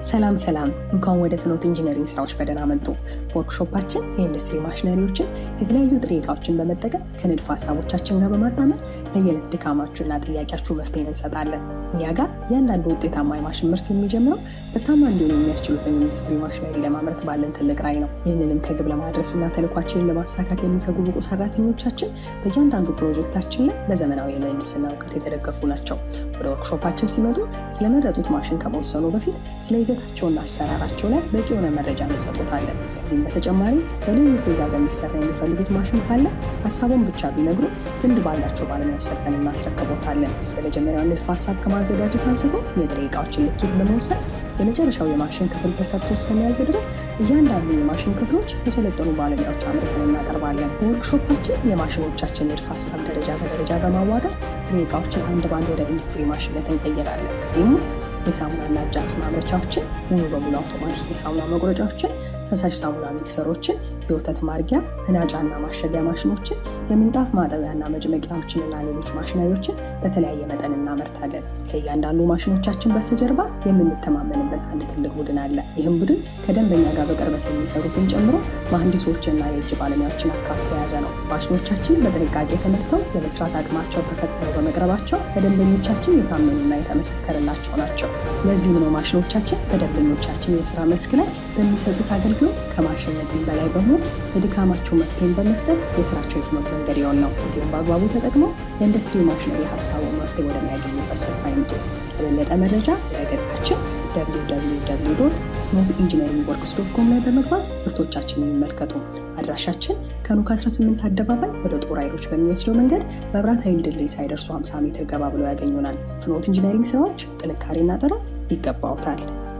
ሰላም እንኳን ወደ ፍኖት ኢንጂነሪንግ ስራዎች በደህና መጡ። ወርክሾፓችን የኢንዱስትሪ ማሽነሪዎችን የተለያዩ ጥሬ ዕቃዎችን በመጠቀም ከንድፈ ሀሳቦቻችን ጋር በማጣመር ለየዕለት ድካማችሁና ጥያቄያችሁ መፍትሄ እንሰጣለን። እኛ ጋር እያንዳንዱ ውጤታማ የማሽን ምርት የሚጀምረው ምርታማ እንዲሆኑ የሚያስችሉትን ኢንዱስትሪ ማሽነሪ ለማምረት ባለን ትልቅ ራዕይ ነው። ይህንንም ከግብ ለማድረስና ተልዕኳችንን ለማሳካት የሚተጉ ብቁ ሰራተኞቻችን በእያንዳንዱ ፕሮጀክታችን ላይ በዘመናዊ የምህንድስና እውቀት የተደገፉ ናቸው። ወደ ወርክሾፓችን ሲመጡ ስለመረጡት ማሽን ከመወሰኑ በፊት ስለ ይዘታቸውና አሰራራቸው ላይ በቂ የሆነ መረጃ እንሰጥዎታለን። ከዚህም በተጨማሪ በልዩ ትዕዛዝ የሚሰራ የሚፈልጉት ማሽን ካለ ሀሳቡን ብቻ ቢነግሩ ልምድ ባላቸው ባለሙያዎች ሰርተን እናስረክቦታለን። የመጀመሪያውን ንድፈ ሀሳብ ከማዘጋጀት አንስቶ የጥሬ ዕቃዎችን ልኬት በመውሰድ የመጨረሻው የማሽን ክፍል ተሰርቶ እስከሚያልቅ ድረስ እያንዳንዱ የማሽን ክፍሎች የሰለጠኑ ባለሙያዎች አምርተን እናቀርባለን። በወርክሾፓችን የማሽኖቻችን ንድፈ ሀሳብ ደረጃ በደረጃ በማዋቀር ጥሬ ዕቃዎችን አንድ ባንድ ወደ ኢንዱስትሪ ማሽንነት እንቀይራለን። እዚህም ውስጥ የሳሙናና ጃስ ማምረቻዎችን፣ ሙሉ በሙሉ አውቶማቲክ የሳሙና መቁረጫዎችን፣ ፈሳሽ ሳሙና ሚክሰሮችን፣ የወተት ማርጊያ፣ መናጫና ማሸጊያ ማሽኖችን፣ የምንጣፍ ማጠቢያና መጭመቂያዎችንና ሌሎች ማሽነሪዎችን በተለያየ መጠን እናመርታለን። ከእያንዳንዱ ማሽኖቻችን በስተጀርባ የምንተማመንበት አንድ ትልቅ ቡድን አለ። ይህም ቡድን ከደንበኛ ጋር በቅርበት የሚሰሩትን ጨምሮ መሐንዲሶችና የእጅ ባለሙያዎችን አካቶ የያዘ ነው። ማሽኖቻችን በጥንቃቄ ተመርተው የመስራት አቅማቸው ተፈትነው በመቅረባቸው በደንበኞቻችን የታመኑና የተመሰከረላቸው ናቸው። ለዚህም ነው ማሽኖቻችን በደንበኞቻችን የስራ መስክ ላይ በሚሰጡት አገልግሎት ከማሽንነትም በላይ በመሆን የድካማቸው መፍትሄን በመስጠት የስራቸው የፍኖት መንገድ የሆን ነው። ጊዜውን በአግባቡ ተጠቅመው የኢንዱስትሪ ማሽነሪ ሀሳቡን መፍትሄ ወደሚያገኙበት ስፍራ ይምጡ። ለበለጠ መረጃ ድረገጻችን www.fnotengineeringworks.com ላይ በመግባት ምርቶቻችንን ይመልከቱ። አድራሻችን ከኑክ 18 አደባባይ ወደ ጦር ኃይሎች በሚወስደው መንገድ መብራት ኃይል ድልድይ ሳይደርሱ 50 ሜትር ገባ ብለው ያገኙናል። ፍኖት ኢንጂነሪንግ ስራዎች ጥንካሬና ጥራት ይገባዎታል።